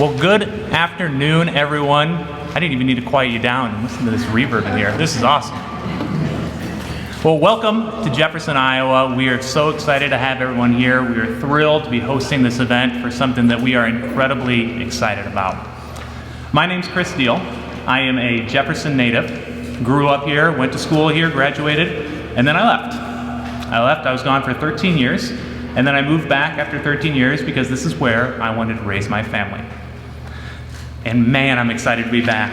Well, good afternoon, everyone. I didn't even need to quiet you down and listen to this reverb in here. This is awesome. Well, welcome to Jefferson, Iowa. We are so excited to have everyone here. We are thrilled to be hosting this event for something that we are incredibly excited about. My name's Chris Deal. I am a Jefferson native. Grew up here, went to school here, graduated, and then I left. I was gone for 13 years, and then I moved back after 13 years because this is where I wanted to raise my family. And man, I'm excited to be back.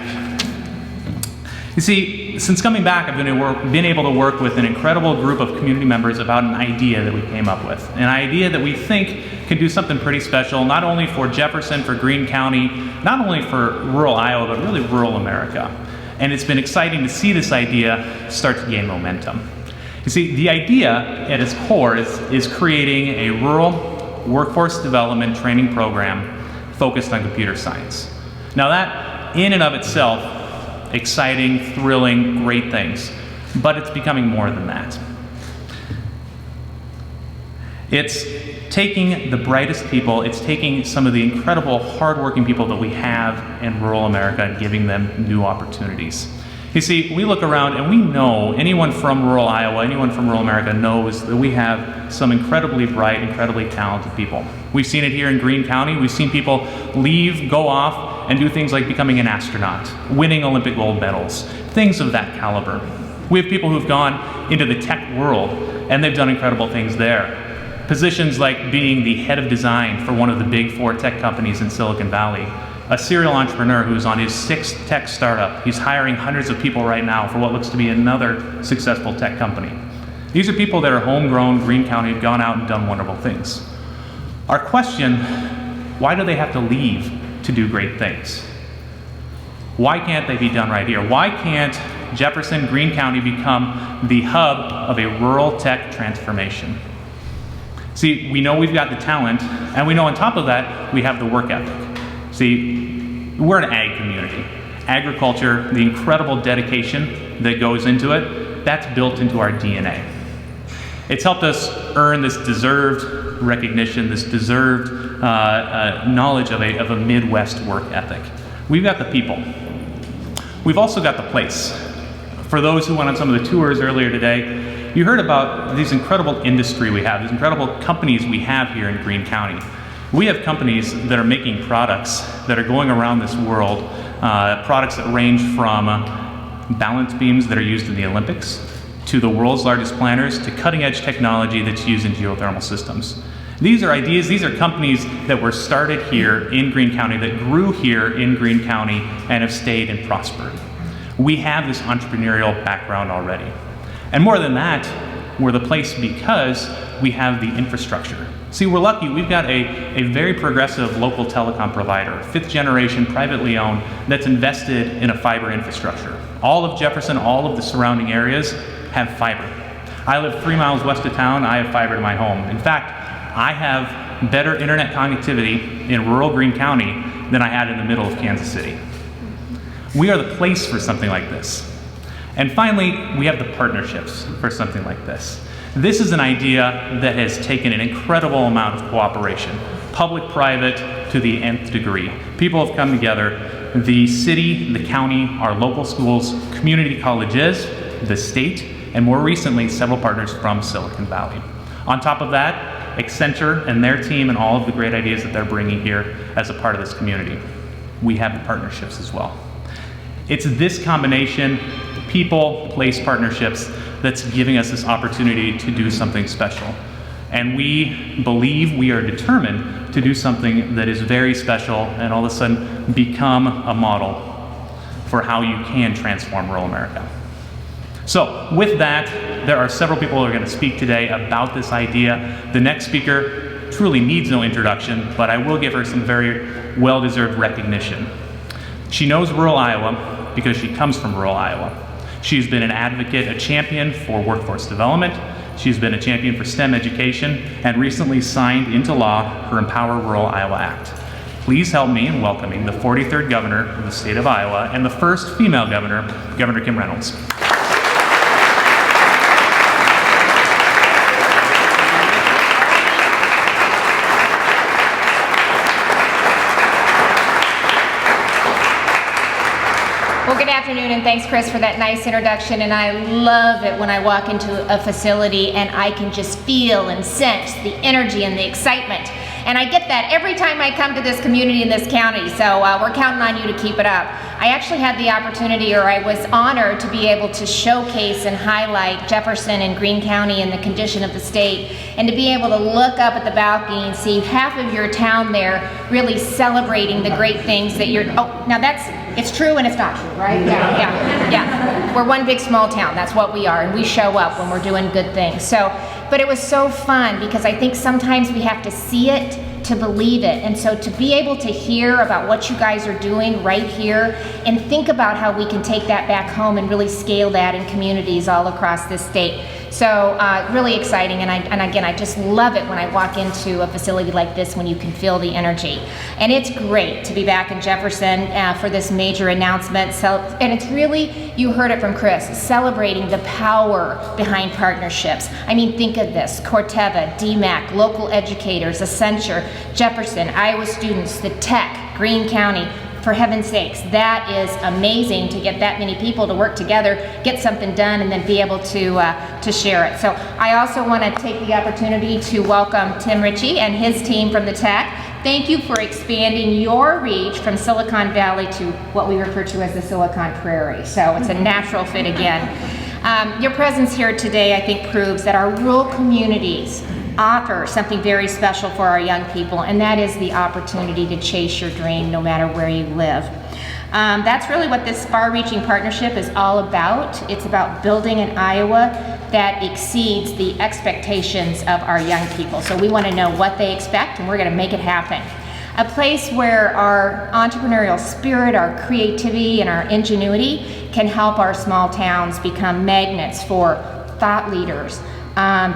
You see, since coming back, I've been able to work with an incredible group of community members about an idea that we came up with. An idea that we think can do something pretty special, not only for Jefferson, for Greene County, not only for rural Iowa, but really rural America. And it's been exciting to see this idea start to gain momentum. You see, the idea at its core is creating a rural workforce development training program focused on computer science. Now that, in and of itself, exciting, thrilling, great things, but it's becoming more than that. It's taking the brightest people, it's taking some of the incredible hardworking people that we have in rural America and giving them new opportunities. You see, we look around and we know, anyone from rural Iowa, anyone from rural America knows that we have some incredibly bright, incredibly talented people. We've seen it here in Greene County. We've seen people leave, go off, and do things like becoming an astronaut, winning Olympic gold medals, things of that caliber. We have people who've gone into the tech world and they've done incredible things there. Positions like being the head of design for one of the big 4 tech companies in Silicon Valley. A serial entrepreneur who's on his 6th tech startup. He's hiring hundreds of people right now for what looks to be another successful tech company. These are people that are homegrown, Greene County, have gone out and done wonderful things. Our question, why do they have to leave to do great things? Why can't they be done right here? Why can't Jefferson, Greene County become the hub of a rural tech transformation? See, we know we've got the talent, and we know on top of that, we have the work ethic. See, we're an ag community. Agriculture, the incredible dedication that goes into it, that's built into our DNA. It's helped us earn this deserved recognition, this deserved knowledge of a Midwest work ethic. We've got the people. We've also got the place. For those who went on some of the tours earlier today, you heard about these incredible industry we have, these incredible companies we have here in Greene County. We have companies that are making products that are going around this world, products that range from balance beams that are used in the Olympics, to the world's largest planters, to cutting edge technology that's used in geothermal systems. These are ideas, these are companies that were started here in Greene County, that grew here in Greene County and have stayed and prospered. We have this entrepreneurial background already. And more than that, we're the place because we have the infrastructure. See, we're lucky. We've got a very progressive local telecom provider, 5th generation, privately owned, that's invested in a fiber infrastructure. All of Jefferson, all of the surrounding areas have fiber. I live 3 miles west of town. I have fiber to my home. In fact, I have better internet connectivity in rural Greene County than I had in the middle of Kansas City. We are the place for something like this. And finally, we have the partnerships for something like this. This is an idea that has taken an incredible amount of cooperation, public-private to the nth degree. People have come together, the city, the county, our local schools, community colleges, the state, and more recently, several partners from Silicon Valley. On top of that, Accenture and their team and all of the great ideas that they're bringing here as a part of this community. We have the partnerships as well. It's this combination, people, place, partnerships, that's giving us this opportunity to do something special. And we believe, we are determined to do something that is very special and all of a sudden become a model for how you can transform rural America. So with that, there are several people who are going to speak today about this idea. The next speaker truly needs no introduction, but I will give her some very well-deserved recognition. She knows rural Iowa because she comes from rural Iowa. She's been an advocate, a champion for workforce development. She's been a champion for STEM education and recently signed into law her Empower Rural Iowa Act. Please help me in welcoming the 43rd governor of the state of Iowa and the first female governor, Governor Kim Reynolds. afternoon, and thanks, Chris, for that nice introduction. And I love it when I walk into a facility and I can just feel and sense the energy and the excitement. And I get that every time I come to this community in this county, so we're counting on you to keep it up. I actually had the opportunity, or I was honored to be able to showcase and highlight Jefferson and Greene County and the condition of the state, and to be able to look up at the balcony and see half of your town there really celebrating the great things that you're, oh, now that's, it's true and it's not true, right? Yeah. We're one big small town, that's what we are, and we show up when we're doing good things. So, but it was so fun because I think sometimes we have to see it to believe it. And so to be able to hear about what you guys are doing right here and think about how we can take that back home and really scale that in communities all across this state. So really exciting, and again, I just love it when I walk into a facility like this when you can feel the energy. And it's great to be back in Jefferson for this major announcement. So, and it's really, you heard it from Chris, celebrating the power behind partnerships. I mean, think of this, Corteva, DMAC, local educators, Accenture, Jefferson, Iowa students, the Tech, Greene County. For heaven's sakes, that is amazing to get that many people to work together, get something done, and then be able to share it. So I also want to take the opportunity to welcome Tim Ritchie and his team from the Tech. Thank you for expanding your reach from Silicon Valley to what we refer to as the Silicon Prairie. So it's a natural fit again. Your presence here today, I think, proves that our rural communities offer something very special for our young people, and that is the opportunity to chase your dream no matter where you live. That's really what this far-reaching partnership is all about. It's about building an Iowa that exceeds the expectations of our young people. So we want to know what they expect, and we're going to make it happen. A place where our entrepreneurial spirit, our creativity, and our ingenuity can help our small towns become magnets for thought leaders,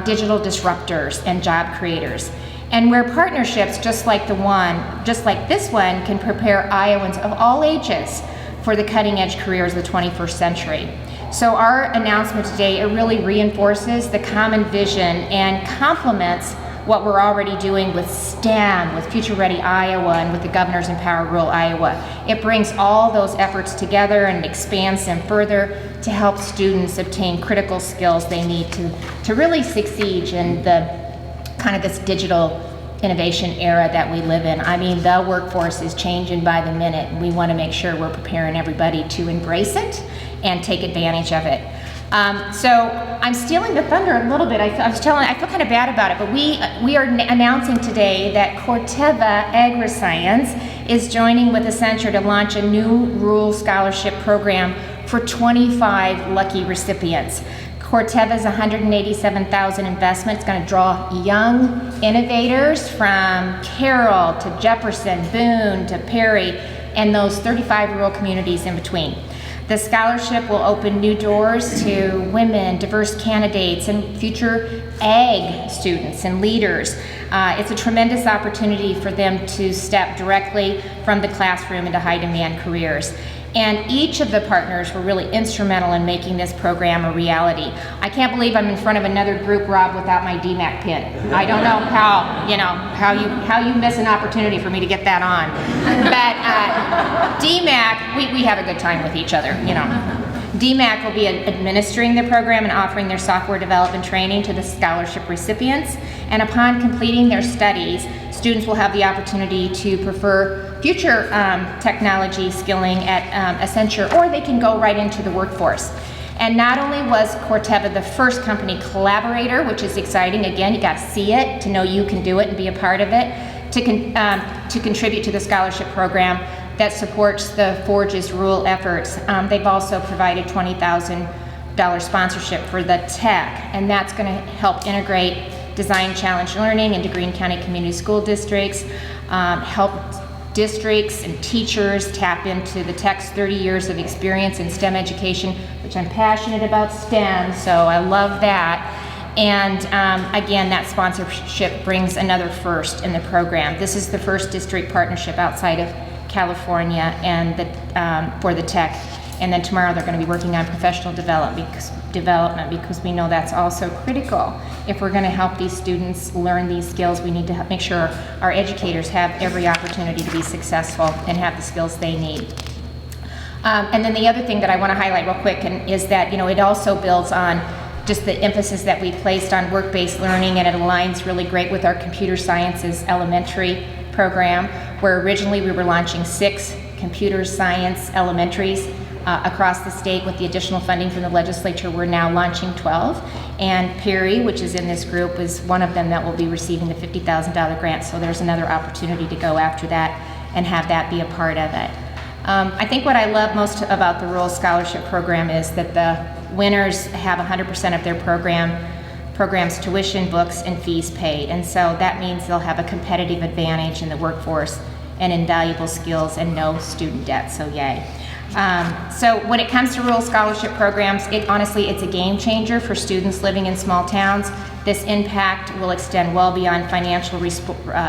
digital disruptors, and job creators. And where partnerships just like this one can prepare Iowans of all ages for the cutting edge careers of the 21st century. So our announcement today, it really reinforces the common vision and complements what we're already doing with STEM, with Future Ready Iowa, and with the Governors Empower Rural Iowa. It brings all those efforts together and expands them further to help students obtain critical skills they need to really succeed in the kind of this digital innovation era that we live in. I mean, the workforce is changing by the minute, and we want to make sure we're preparing everybody to embrace it and take advantage of it. So I'm stealing the thunder a little bit. I feel kind of bad about it, but we are announcing today that Corteva AgriScience is joining with Accenture to launch a new rural scholarship program for 25 lucky recipients. Corteva's $187,000 investment is going to draw young innovators from Carroll to Jefferson, Boone to Perry, and those 35 rural communities in between. The scholarship will open new doors to women, diverse candidates, and future ag students and leaders. It's a tremendous opportunity for them to step directly from the classroom into high-demand careers. And each of the partners were really instrumental in making this program a reality. I can't believe I'm in front of another group, Rob, without my DMAC pin. I don't know how you miss an opportunity for me to get that on. But DMAC, we have a good time with each other, DMAC will be administering the program and offering their software development training to the scholarship recipients. And upon completing their studies, students will have the opportunity to prefer future technology skilling at Accenture, or they can go right into the workforce. And not only was Corteva the first company collaborator, which is exciting, again, you got to see it to know you can do it and be a part of it, to contribute to the scholarship program that supports the Forge's rural efforts. They've also provided $20,000 sponsorship for the Tech, and that's going to help integrate design challenge learning into Greene County Community School Districts, help districts and teachers tap into the Tech's 30 years of experience in STEM education, which I'm passionate about STEM, so I love that. And again, that sponsorship brings another first in the program. This is the first district partnership outside of California and for the Tech. And then tomorrow they're going to be working on professional development because we know that's also critical. If we're going to help these students learn these skills, we need to make sure our educators have every opportunity to be successful and have the skills they need. And then the other thing that I want to highlight real quick is that, it also builds on just the emphasis that we placed on work-based learning, and it aligns really great with our computer sciences elementary program, where originally we were launching 6 computer science elementaries across the state. With the additional funding from the legislature, we're now launching 12. And Perry, which is in this group, is one of them that will be receiving the $50,000 grant. So there's another opportunity to go after that and have that be a part of it. I think what I love most about the Rural Scholarship Program is that the winners have 100% of their program's tuition, books, and fees paid. And so that means they'll have a competitive advantage in the workforce and invaluable skills and no student debt, so yay. So when it comes to rural scholarship programs, it's a game changer for students living in small towns. This impact will extend well beyond financial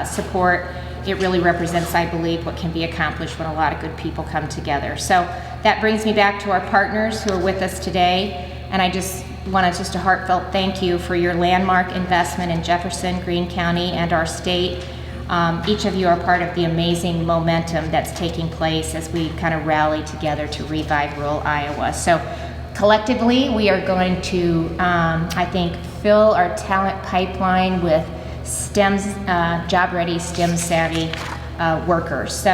support. It really represents, I believe, what can be accomplished when a lot of good people come together. So that brings me back to our partners who are with us today, and I just want a heartfelt thank you for your landmark investment in Jefferson, Greene County, and our state. Each of you are part of the amazing momentum that's taking place as we kind of rally together to revive rural Iowa. So collectively, we are going to, I think, fill our talent pipeline with job-ready, STEM-savvy workers. So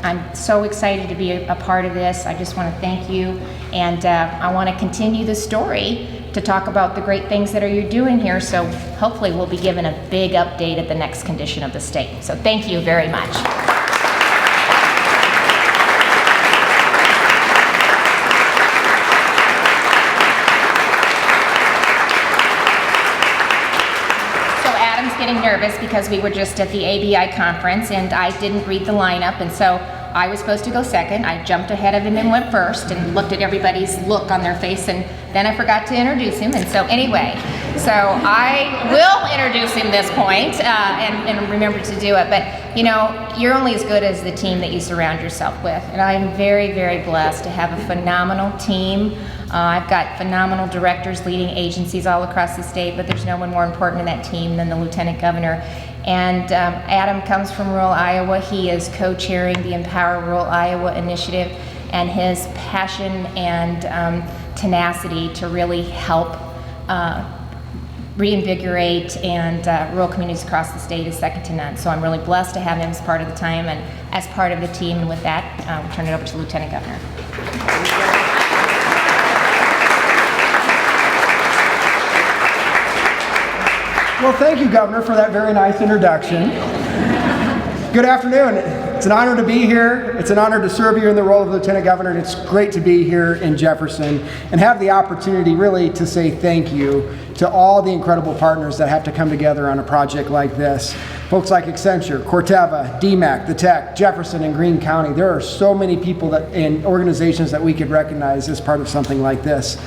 I'm so excited to be a part of this. I just want to thank you, and I want to continue the story to talk about the great things that you're doing here. So hopefully we'll be given a big update at the next condition of the state. So thank you very much. Getting nervous because we were just at the ABI conference and I didn't read the lineup, and so I was supposed to go second. I jumped ahead of him and went first and looked at everybody's look on their face, and then I forgot to introduce him. And so anyway, so I will introduce him this point and remember to do it. But you're only as good as the team that you surround yourself with, and I am very, very blessed to have a phenomenal team. I've got phenomenal directors leading agencies all across the state, but there's no one more important in that team than the Lieutenant Governor. And Adam comes from rural Iowa. He is co-chairing the Empower Rural Iowa initiative, and his passion and tenacity to really help reinvigorate and rural communities across the state is second to none. So I'm really blessed to have him as part of the time and as part of the team. And with that, we'll turn it over to Lieutenant Governor. Well, thank you, Governor, for that very nice introduction. Good afternoon. It's an honor to be here. It's an honor to serve you in the role of Lieutenant Governor, and it's great to be here in Jefferson and have the opportunity really to say thank you to all the incredible partners that have to come together on a project like this. Folks like Accenture, Corteva, DMAC, the Tech, Jefferson, and Greene County. There are so many people and organizations that we could recognize as part of something like this.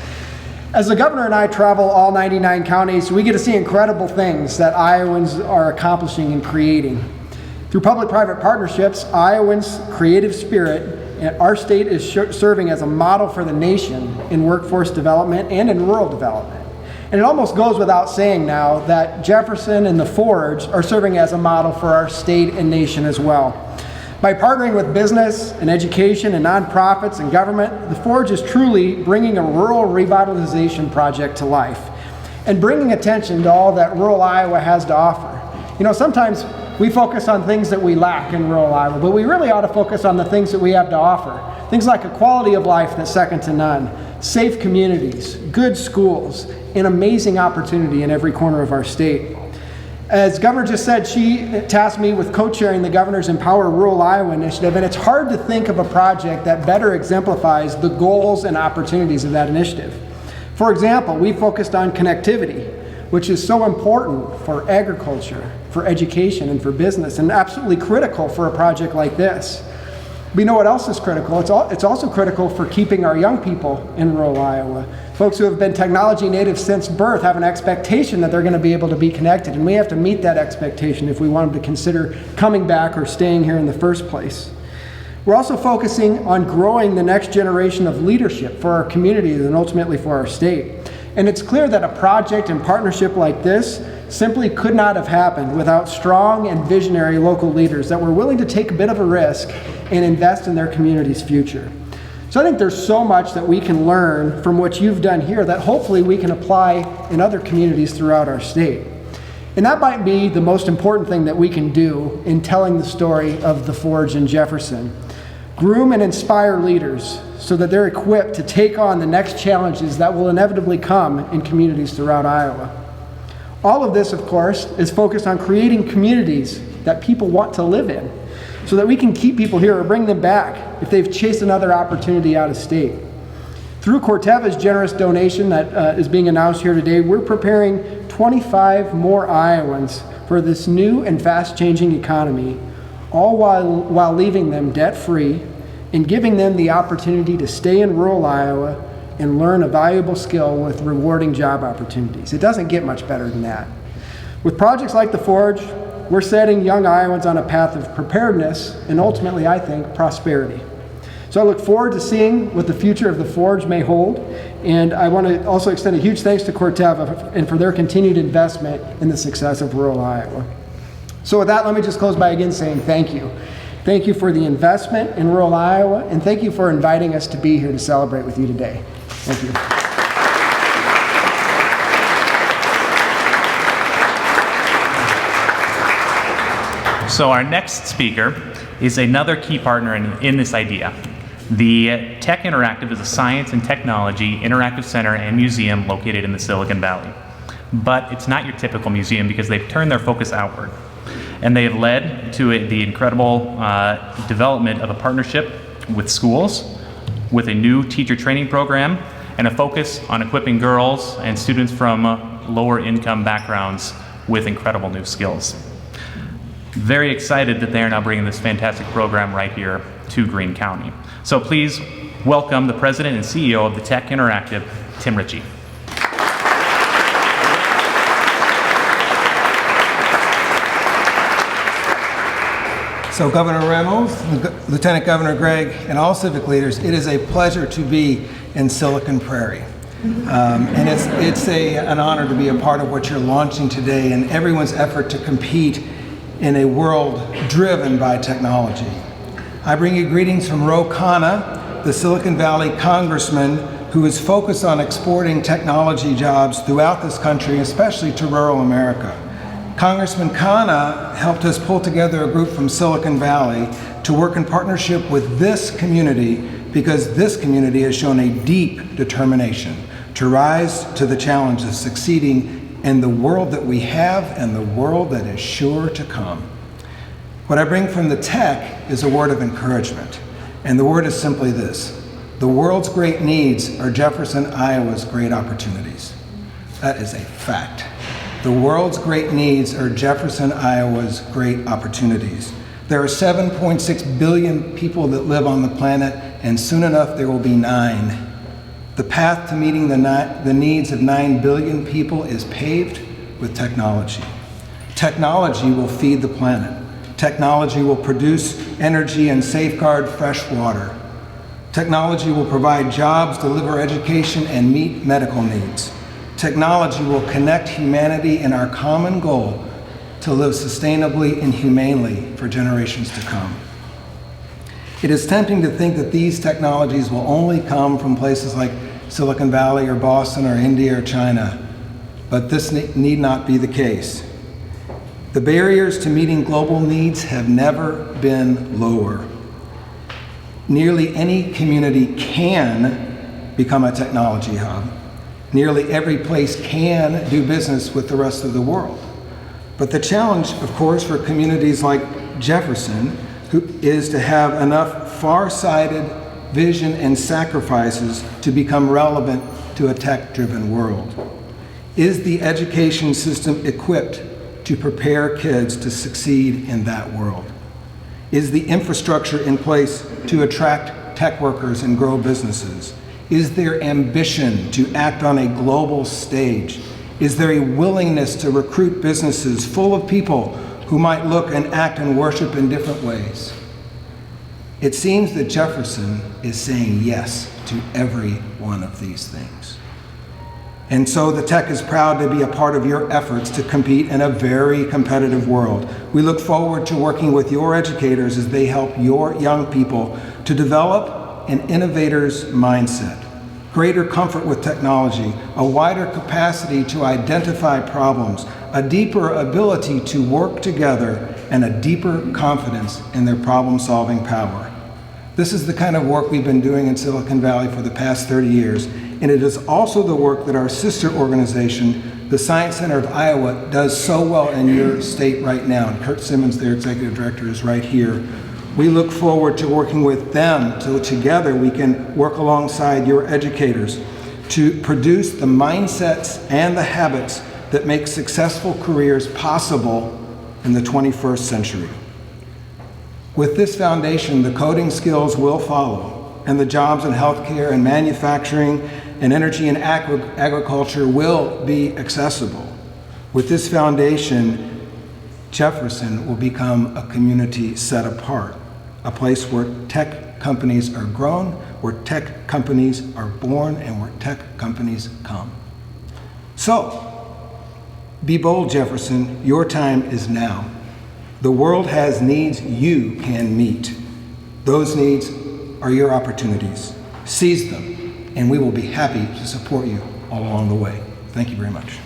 As the governor and I travel all 99 counties, we get to see incredible things that Iowans are accomplishing and creating. Through public-private partnerships, Iowans' creative spirit, and our state is serving as a model for the nation in workforce development and in rural development. And it almost goes without saying now that Jefferson and the Forge are serving as a model for our state and nation as well. By partnering with business and education and nonprofits and government, the Forge is truly bringing a rural revitalization project to life and bringing attention to all that rural Iowa has to offer. Sometimes we focus on things that we lack in rural Iowa, but we really ought to focus on the things that we have to offer. Things like a quality of life that's second to none, safe communities, good schools, and amazing opportunity in every corner of our state. As Governor just said, she tasked me with co-chairing the Governor's Empower Rural Iowa initiative, and it's hard to think of a project that better exemplifies the goals and opportunities of that initiative. For example, we focused on connectivity, which is so important for agriculture, for education, and for business, and absolutely critical for a project like this. We know what else is critical. It's also critical for keeping our young people in rural Iowa. Folks who have been technology native since birth have an expectation that they're going to be able to be connected, and we have to meet that expectation if we want them to consider coming back or staying here in the first place. We're also focusing on growing the next generation of leadership for our communities and ultimately for our state. And it's clear that a project and partnership like this simply could not have happened without strong and visionary local leaders that were willing to take a bit of a risk and invest in their community's future. So I think there's so much that we can learn from what you've done here that hopefully we can apply in other communities throughout our state. And that might be the most important thing that we can do in telling the story of the Forge in Jefferson. Groom and inspire leaders so that they're equipped to take on the next challenges that will inevitably come in communities throughout Iowa. All of this, of course, is focused on creating communities that people want to live in so that we can keep people here or bring them back if they've chased another opportunity out of state. Through Corteva's generous donation that is being announced here today, we're preparing 25 more Iowans for this new and fast-changing economy, all while leaving them debt-free and giving them the opportunity to stay in rural Iowa and learn a valuable skill with rewarding job opportunities. It doesn't get much better than that. With projects like the Forge, we're setting young Iowans on a path of preparedness and ultimately, I think, prosperity. So I look forward to seeing what the future of the Forge may hold, and I want to also extend a huge thanks to Corteva and for their continued investment in the success of rural Iowa. So with that, let me just close by again saying thank you. Thank you for the investment in rural Iowa, and thank you for inviting us to be here to celebrate with you today. Thank you. So our next speaker is another key partner in this idea. The Tech Interactive is a science and technology interactive center and museum located in the Silicon Valley. But it's not your typical museum because they've turned their focus outward. And they have led to the incredible development of a partnership with schools, with a new teacher training program, and a focus on equipping girls and students from lower income backgrounds with incredible new skills. Very excited that they are now bringing this fantastic program right here to Greene County. So please welcome the president and CEO of the Tech Interactive, Tim Ritchie. So Governor Reynolds, Lieutenant Governor Gregg, and all civic leaders, it is a pleasure to be in Silicon Prairie. And it's an honor to be a part of what you're launching today and everyone's effort to compete in a world driven by technology. I bring you greetings from Ro Khanna, the Silicon Valley congressman who is focused on exporting technology jobs throughout this country, especially to rural America. Congressman Khanna helped us pull together a group from Silicon Valley to work in partnership with this community because this community has shown a deep determination to rise to the challenge of succeeding in the world that we have and the world that is sure to come. What I bring from the tech is a word of encouragement, and the word is simply this: the world's great needs are Jefferson, Iowa's great opportunities. That is a fact. The world's great needs are Jefferson, Iowa's great opportunities. There are 7.6 billion people that live on the planet, and soon enough there will be 9. The path to meeting the needs of 9 billion people is paved with technology. Technology will feed the planet. Technology will produce energy and safeguard fresh water. Technology will provide jobs, deliver education, and meet medical needs. Technology will connect humanity in our common goal to live sustainably and humanely for generations to come. It is tempting to think that these technologies will only come from places like Silicon Valley or Boston or India or China, but this need not be the case. The barriers to meeting global needs have never been lower. Nearly any community can become a technology hub. Nearly every place can do business with the rest of the world. But the challenge, of course, for communities like Jefferson is to have enough far-sighted vision and sacrifices to become relevant to a tech-driven world. Is the education system equipped to prepare kids to succeed in that world? Is the infrastructure in place to attract tech workers and grow businesses? Is there ambition to act on a global stage? Is there a willingness to recruit businesses full of people who might look and act and worship in different ways? It seems that Jefferson is saying yes to every one of these things. And so the Tech is proud to be a part of your efforts to compete in a very competitive world. We look forward to working with your educators as they help your young people to develop an innovator's mindset, greater comfort with technology, a wider capacity to identify problems, a deeper ability to work together, and a deeper confidence in their problem-solving power. This is the kind of work we've been doing in Silicon Valley for the past 30 years, and it is also the work that our sister organization, the Science Center of Iowa, does so well in your state right now. And Kurt Simmons, their executive director, is right here. We look forward to working with them so together we can work alongside your educators to produce the mindsets and the habits that make successful careers possible in the 21st century. With this foundation, the coding skills will follow, and the jobs in healthcare and manufacturing and energy and agriculture will be accessible. With this foundation, Jefferson will become a community set apart, a place where tech companies are grown, where tech companies are born, and where tech companies come. So, be bold, Jefferson. Your time is now. The world has needs you can meet. Those needs are your opportunities. Seize them, and we will be happy to support you all along the way. Thank you very much.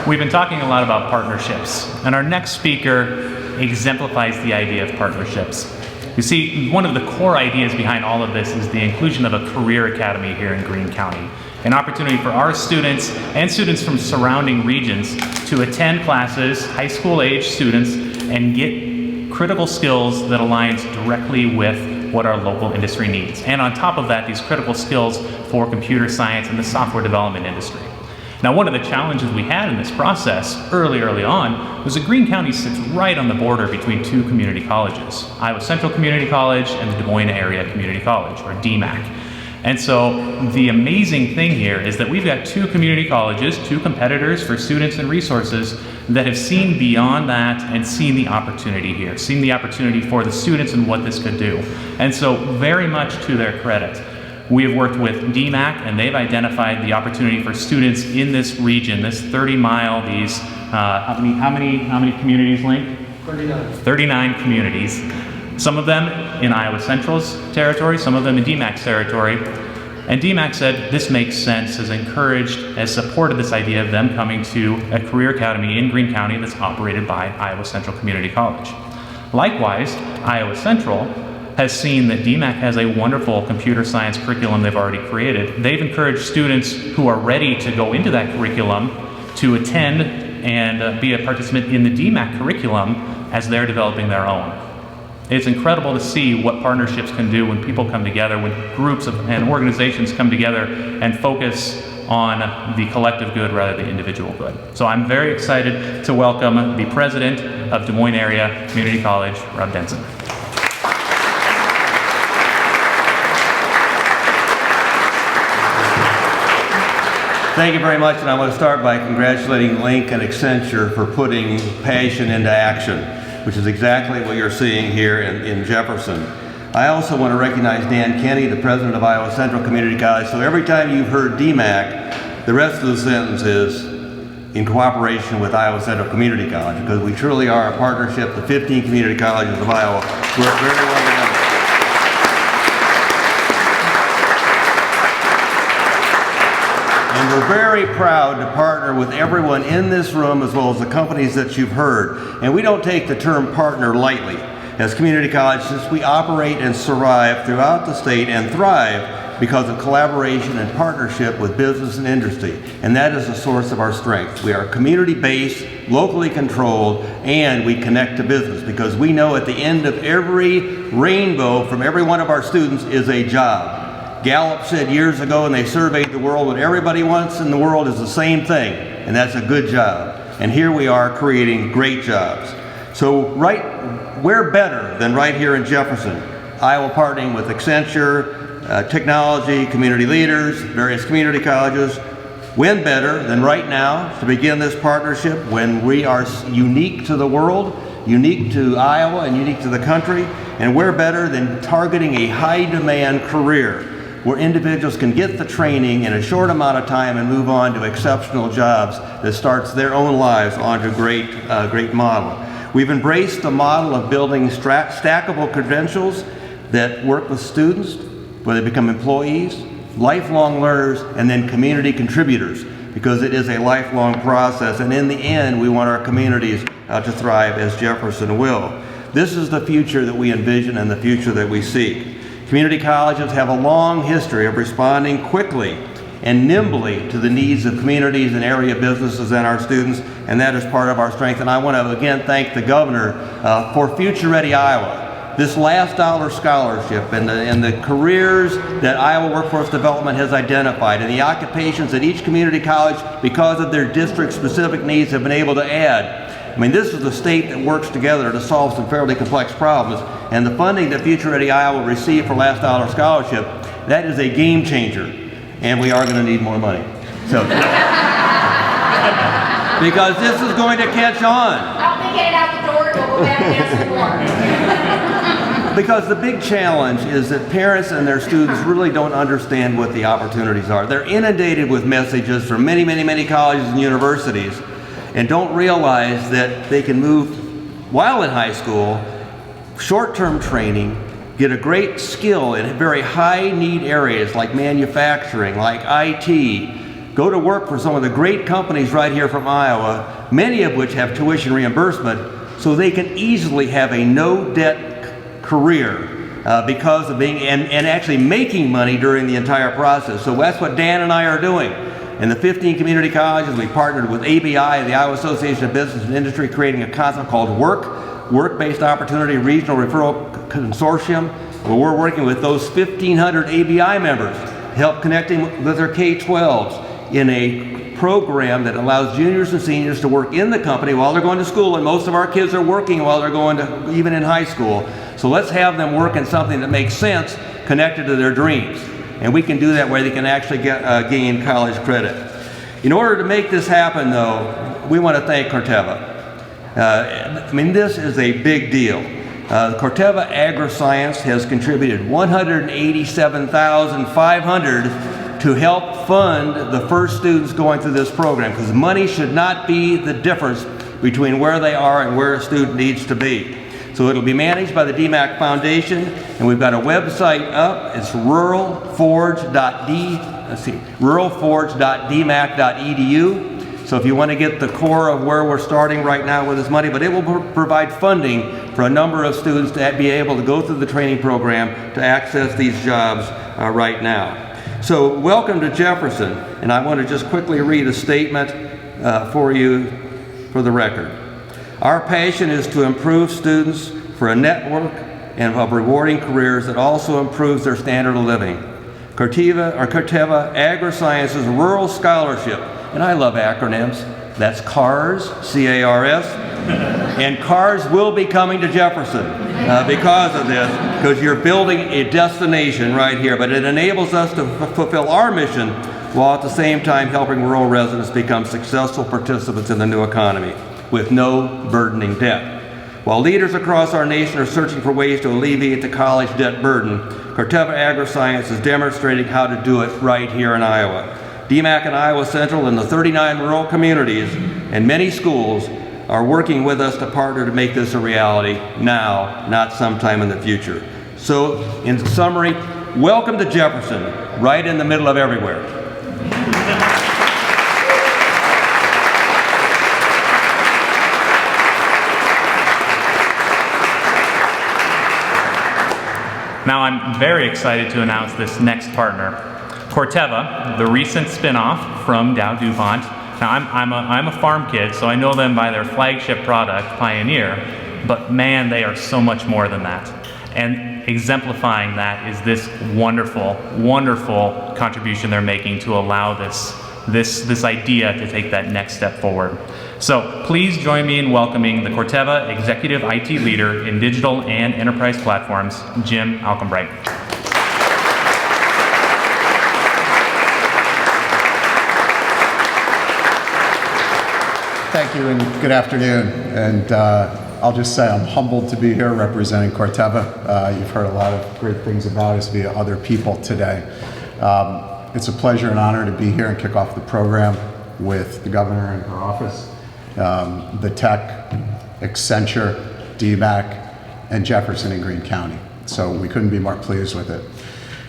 We've been talking a lot about partnerships, and our next speaker exemplifies the idea of partnerships. You see, one of the core ideas behind all of this is the inclusion of a career academy here in Greene County, an opportunity for our students and students from surrounding regions to attend classes, high school age students, and get critical skills that aligns directly with what our local industry needs. And on top of that, these critical skills for computer science and the software development industry. Now, one of the challenges we had in this process early on was that Greene County sits right on the border between two community colleges, Iowa Central Community College and the Des Moines Area Community College, or DMAC. And so the amazing thing here is that we've got two community colleges, two competitors for students and resources that have seen beyond that and seen the opportunity here, seen the opportunity for the students and what this could do. And so very much to their credit, we have worked with DMAC, and they've identified the opportunity for students in this region, this 30-mile, these, how many communities, Link? 39. 39 communities. Some of them in Iowa Central's territory, some of them in DMAC's territory. And DMAC said this makes sense, has encouraged, has supported this idea of them coming to a career academy in Greene County that's operated by Iowa Central Community College. Likewise, Iowa Central has seen that DMAC has a wonderful computer science curriculum they've already created. They've encouraged students who are ready to go into that curriculum to attend and be a participant in the DMAC curriculum as they're developing their own. It's incredible to see what partnerships can do when people come together, when groups and organizations come together and focus on the collective good rather than the individual good. So I'm very excited to welcome the president of Des Moines Area Community College, Rob Denson. Thank you very much, and I want to start by congratulating Link and Accenture for putting passion into action, which is exactly what you're seeing here in Jefferson. I also want to recognize Dan Kenny, the president of Iowa Central Community College. So every time you've heard DMAC, the rest of the sentence is in cooperation with Iowa Central Community College, because we truly are a partnership, the 15 community colleges of Iowa work very well together. And we're very proud to partner with everyone in this room as well as the companies that you've heard. And we don't take the term partner lightly. As community colleges, we operate and survive throughout the state and thrive because of collaboration and partnership with business and industry. And that is the source of our strength. We are community-based, locally controlled, and we connect to business because we know at the end of every rainbow from every one of our students is a job. Gallup said years ago, and they surveyed the world, what everybody wants in the world is the same thing, and that's a good job. And here we are creating great jobs. So where better than right here in Jefferson? Iowa partnering with Accenture, technology, community leaders, various community colleges. When better than right now to begin this partnership when we are unique to the world, unique to Iowa, and unique to the country? And where better than targeting a high demand career? where individuals can get the training in a short amount of time and move on to exceptional jobs that starts their own lives onto a great model. We've embraced the model of building stackable credentials that work with students, where they become employees, lifelong learners, and then community contributors, because it is a lifelong process, and in the end, we want our communities to thrive as Jefferson will. This is the future that we envision and the future that we seek. Community colleges have a long history of responding quickly and nimbly to the needs of communities and area businesses and our students, and that is part of our strength. And I want to again thank the governor for Future Ready Iowa. This last dollar scholarship and the careers that Iowa Workforce Development has identified and the occupations that each community college, because of their district specific needs, have been able to add. I mean, this is a state that works together to solve some fairly complex problems, and the funding that Future Ready Iowa received for last dollar scholarship, that is a game changer, and we are going to need more money. So, because this is going to catch on. Help me get it out the door, we'll go back and ask for more. Because the big challenge is that parents and their students really don't understand what the opportunities are. They're inundated with messages from many, many, many colleges and universities, and don't realize that they can move while in high school, short-term training, get a great skill in very high-need areas like manufacturing, like IT, go to work for some of the great companies right here from Iowa, many of which have tuition reimbursement, so they can easily have a no-debt career because of being, and actually making money during the entire process. So that's what Dan and I are doing. In the 15 community colleges, we partnered with ABI, the Iowa Association of Business and Industry, creating a concept called Work-Based Opportunity Regional Referral Consortium, where we're working with those 1,500 ABI members to help connecting with their K-12s in a program that allows juniors and seniors to work in the company while they're going to school, and most of our kids are working while they're going to, even in high school. So let's have them work in something that makes sense, connected to their dreams. And we can do that where they can actually gain college credit. In order to make this happen, though, we want to thank Corteva. I mean, this is a big deal. Corteva Agriscience has contributed $187,500 to help fund the first students going through this program, because money should not be the difference between where they are and where a student needs to be. So it'll be managed by the DMAC Foundation, and we've got a website up. It's ruralforge.dmac.edu. So if you want to get the core of where we're starting right now with this money, but it will provide funding for a number of students to be able to go through the training program to access these jobs right now. So welcome to Jefferson, and I want to just quickly read a statement for you for the record. Our passion is to improve students for a network and of rewarding careers that also improves their standard of living. Corteva Agriscience's Rural Scholarship, and I love acronyms, that's CARS, C-A-R-S, and CARS will be coming to Jefferson because of this, because you're building a destination right here, but it enables us to fulfill our mission while at the same time helping rural residents become successful participants in the new economy with no burdening debt. While leaders across our nation are searching for ways to alleviate the college debt burden, Corteva Agriscience is demonstrating how to do it right here in Iowa. DMAC and Iowa Central and the 39 rural communities and many schools are working with us to partner to make this a reality now, not sometime in the future. So, in summary, welcome to Jefferson, right in the middle of everywhere. Now I'm very excited to announce this next partner. Corteva, the recent spinoff from Dow DuPont. Now I'm a farm kid, so I know them by their flagship product, Pioneer, but man, they are so much more than that. And exemplifying that is this wonderful, wonderful contribution they're making to allow this idea to take that next step forward. So please join me in welcoming the Corteva Executive IT Leader in Digital and Enterprise Platforms, Jim Alcombright. Thank you and good afternoon. And I'll just say I'm humbled to be here representing Corteva. You've heard a lot of great things about us via other people today. It's a pleasure and honor to be here and kick off the program with the governor and her office, the Tech, Accenture, DMAC, and Jefferson and Greene County. So we couldn't be more pleased with it.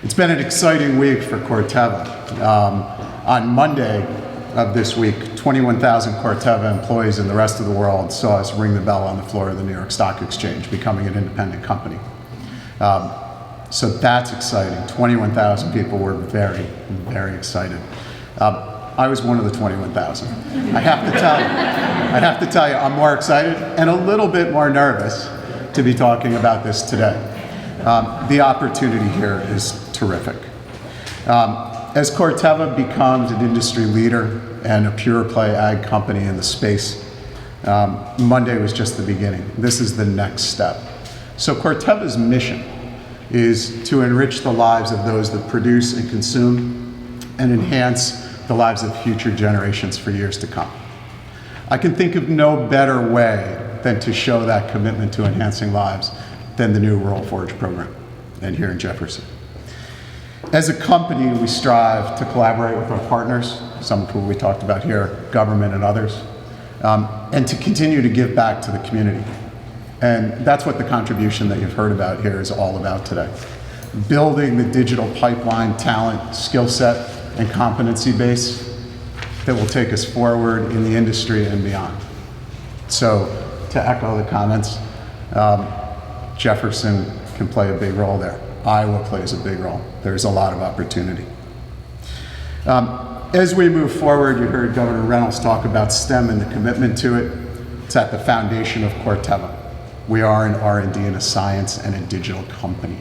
It's been an exciting week for Corteva. On Monday of this week, 21,000 Corteva employees in the rest of the world saw us ring the bell on the floor of the New York Stock Exchange, becoming an independent company. So that's exciting. 21,000 people were very, very excited. I was one of the 21,000. I have to tell you, I'm more excited and a little bit more nervous to be talking about this today. The opportunity here is terrific. As Corteva becomes an industry leader and a pure play ag company in the space, Monday was just the beginning. This is the next step. So Corteva's mission is to enrich the lives of those that produce and consume and enhance the lives of future generations for years to come. I can think of no better way than to show that commitment to enhancing lives than the new Rural Forage program and here in Jefferson. As a company, we strive to collaborate with our partners, some of whom we talked about here, government and others, and to continue to give back to the community. And that's what the contribution that you've heard about here is all about today. Building the digital pipeline, talent, skill set, and competency base that will take us forward in the industry and beyond. So to echo the comments, Jefferson can play a big role there. Iowa plays a big role. There's a lot of opportunity. As we move forward, you heard Governor Reynolds talk about STEM and the commitment to it. It's at the foundation of Corteva. We are an R&D and a science and a digital company.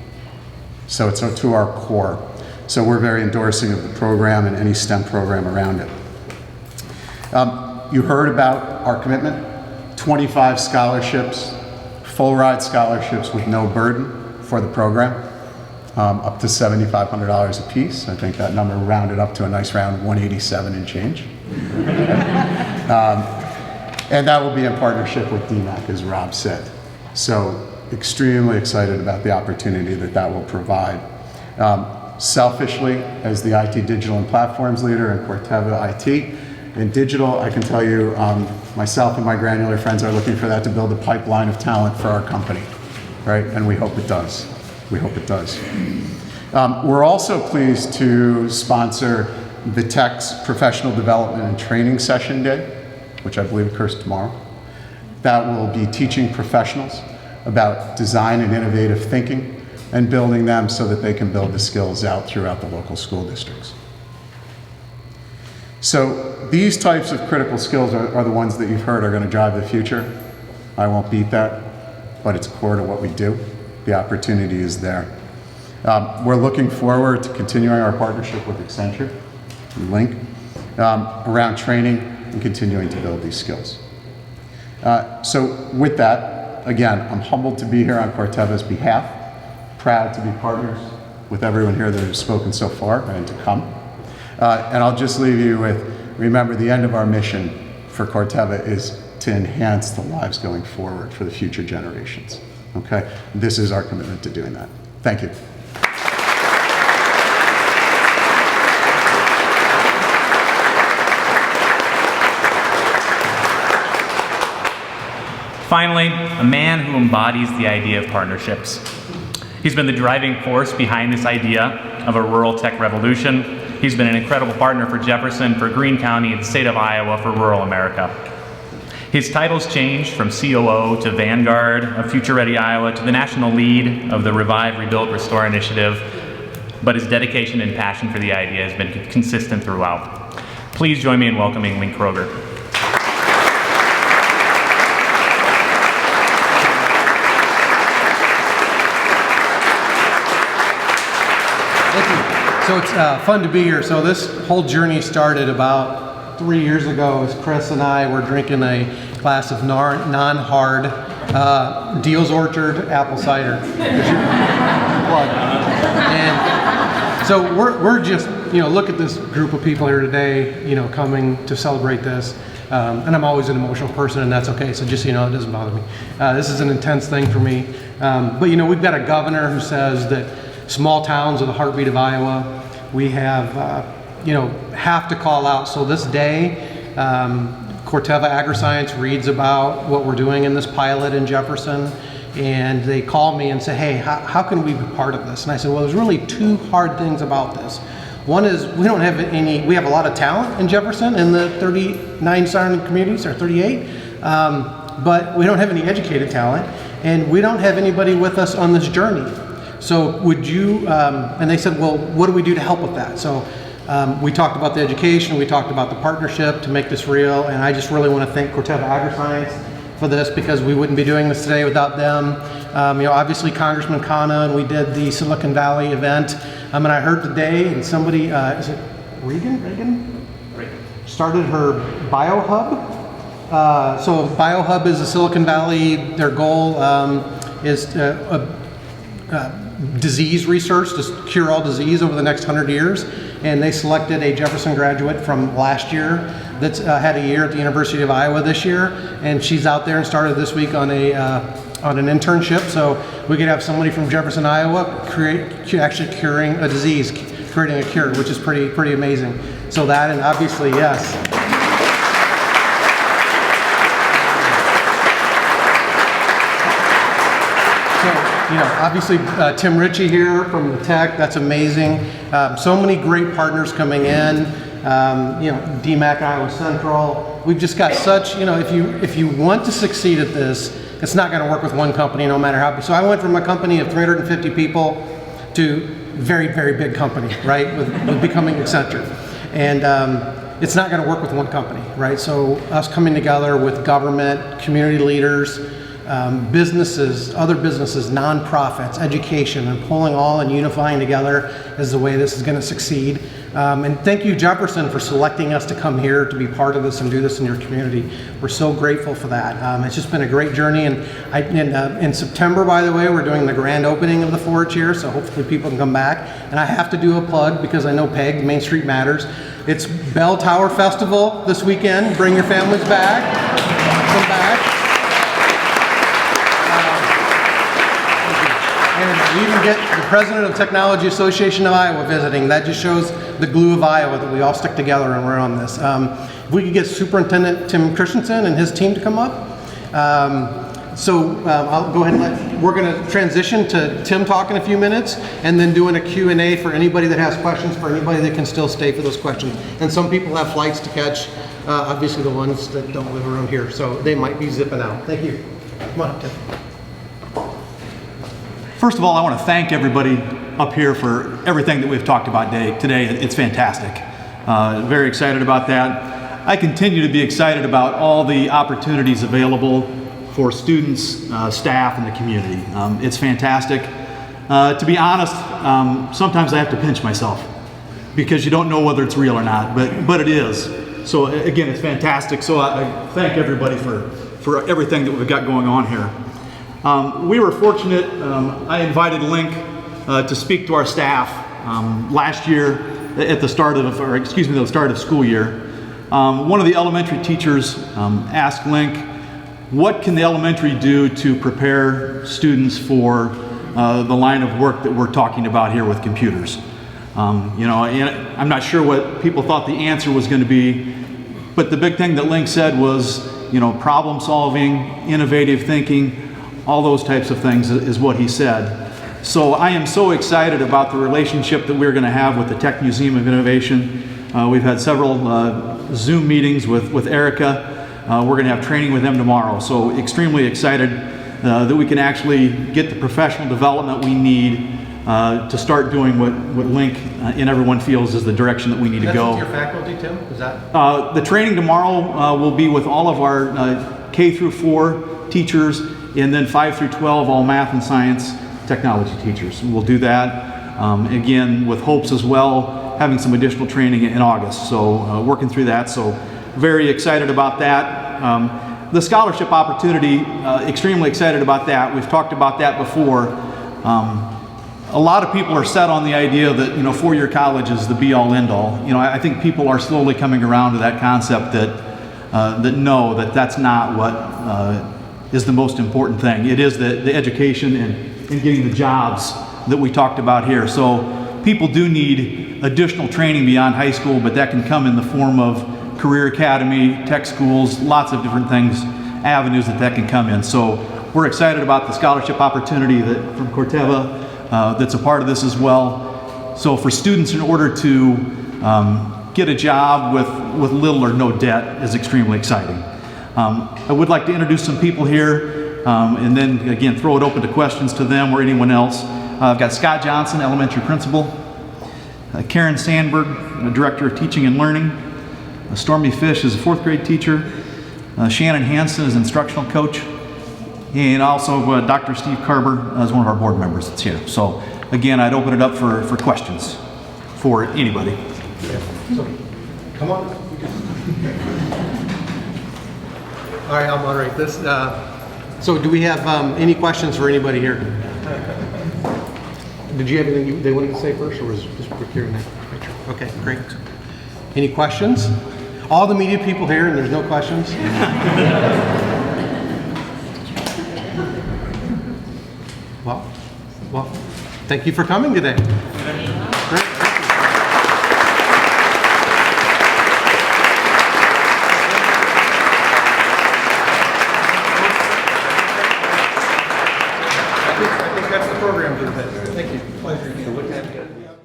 So it's to our core. So we're very endorsing of the program and any STEM program around it. You heard about our commitment, 25 scholarships, full ride scholarships with no burden for the program, up to $7,500 a piece. I think that number rounded up to a nice round 187 and change. And that will be in partnership with DMAC, as Rob said. So extremely excited about the opportunity that that will provide. Selfishly, as the IT digital and platforms leader in Corteva IT, in digital, I can tell you, myself and my granular friends are looking for that to build a pipeline of talent for our company, right? And we hope it does. We hope it does. We're also pleased to sponsor the Tech's Professional Development and Training Session Day, which I believe occurs tomorrow. That will be teaching professionals about design and innovative thinking and building them so that they can build the skills out throughout the local school districts. So these types of critical skills are the ones that you've heard are going to drive the future. I won't beat that, but it's core to what we do. The opportunity is there. We're looking forward to continuing our partnership with Accenture and Link around training and continuing to build these skills. So with that, again, I'm humbled to be here on Corteva's behalf, proud to be partners with everyone here that has spoken so far and to come. And I'll just leave you with, remember, the end of our mission for Corteva is to enhance the lives going forward for the future generations. Okay? This is our commitment to doing that. Thank you. Finally, a man who embodies the idea of partnerships. He's been the driving force behind this idea of a rural tech revolution. He's been an incredible partner for Jefferson, for Greene County, and the state of Iowa, for rural America. His titles changed from COO to Vanguard of Future Ready Iowa to the national lead of the Revive, Rebuild, Restore initiative, but his dedication and passion for the idea has been consistent throughout. Please join me in welcoming Link Kroger. Thank you. So it's fun to be here. So this whole journey started about 3 years ago as Chris and I were drinking a glass of non-hard Deal's Orchard apple cider. And so we're just, look at this group of people here today, coming to celebrate this. And I'm always an emotional person, and that's okay, so just so you know, it doesn't bother me. This is an intense thing for me. But you know, we've got a governor who says that small towns are the heartbeat of Iowa. We have, you know, have to call out. So this day, Corteva AgriScience reads about what we're doing in this pilot in Jefferson, and they call me and say, hey, how can we be part of this? And I said, well, there's really two hard things about this. One is we don't have we have a lot of talent in Jefferson in the 39 surrounding communities, or 38, but we don't have any educated talent, and we don't have anybody with us on this journey. So would you, and they said, well, what do we do to help with that? So we talked about the education, we talked about the partnership to make this real, and I just really want to thank Corteva AgriScience for this, because we wouldn't be doing this today without them. You know, obviously Congressman Khanna, and we did the Silicon Valley event, and I heard today, and somebody, is it Reagan? Started her BioHub. So BioHub is a Silicon Valley, their goal is disease research to cure all disease over the next 100 years. And they selected a Jefferson graduate from last year that's had a year at the University of Iowa this year. And she's out there and started this week on an internship. So we could have somebody from Jefferson, Iowa actually curing a disease, creating a cure, which is pretty amazing. So that, and obviously, yes. You know, obviously Tim Ritchie here from the tech, that's amazing. So many great partners coming in. You know, DMAC Iowa Central. We've just got such, you know, if you want to succeed at this, it's not going to work with one company, no matter how big. So I went from a company of 350 people to very, very big company, right, with becoming Accenture. And it's not going to work with one company, right? So us coming together with government, community leaders, businesses, other businesses, nonprofits, education, and pulling all and unifying together is the way this is going to succeed. And thank you, Jefferson, for selecting us to come here to be part of this and do this in your community. We're so grateful for that. It's just been a great journey. And in September, by the way, we're doing the grand opening of the forage here, so hopefully people can come back. And I have to do a plug because I know PEG, Main Street Matters. It's Bell Tower Festival this weekend. Bring your families back. Come back. And we even get the president of Technology Association of Iowa visiting. That just shows the glue of Iowa, that we all stick together and we're on this. If we could get Superintendent Tim Christensen and his team to come up. I'll go ahead and we're going to transition to Tim talking a few minutes, and then doing a Q&A for anybody that has questions, for anybody that can still stay for those questions. And some people have flights to catch, obviously the ones that don't live around here, so they might be zipping out. Thank you. Come on, Tim. First of all, I want to thank everybody up here for everything that we've talked about today. It's fantastic. Very excited about that. I continue to be excited about all the opportunities available for students, staff, and the community. It's fantastic. To be honest, sometimes I have to pinch myself because you don't know whether it's real or not, but it is. So again, it's fantastic. So I thank everybody for everything that we've got going on here. We were fortunate, I invited Link to speak to our staff last year at the start of school year. One of the elementary teachers asked Link, what can the elementary do to prepare students for the line of work that we're talking about here with computers? You know, and I'm not sure what people thought the answer was going to be, but the big thing that Link said was, you know, problem solving, innovative thinking, all those types of things is what he said. So I am so excited about the relationship that we're going to have with the Tech Museum of Innovation. We've had several Zoom meetings with Erica. We're going to have training with them tomorrow. So extremely excited that we can actually get the professional development we need to start doing what Link and everyone feels is the direction that we need to go. That's with your faculty, Tim? Is that? The training tomorrow will be with all of our K through 4 teachers, and then 5 through 12, all math and science technology teachers. We'll do that, again, with hopes as well, having some additional training in August. So working through that, so very excited about that. The scholarship opportunity, extremely excited about that. We've talked about that before. A lot of people are set on the idea that, you know, four-year college is the be-all, end-all. You know, I think people are slowly coming around to that concept that that know that that's not what is the most important thing. It is the education and getting the jobs that we talked about here. So people do need additional training beyond high school, but that can come in the form of career academy, tech schools, lots of different things, avenues that can come in. So we're excited about the scholarship opportunity that from Corteva that's a part of this as well. So for students, in order to get a job with little or no debt is extremely exciting. I would like to introduce some people here and then again throw it open to questions to them or anyone else. I've got Scott Johnson, elementary principal, Karen Sandberg, the director of teaching and learning, Stormy Fish is a 4th grade teacher, Shannon Hansen is instructional coach, and also Dr. Steve Carver is one of our board members that's here. So again, I'd open it up for questions for anybody. So, come on. All right, I'll moderate this. So do we have any questions for anybody here? Did you have anything they wanted to say first, or was just procuring that picture? Okay, great. Any questions? All the media people here, and there's no questions? Well, thank you for coming today. Great. I think that's the program for the day. Thank you. Pleasure.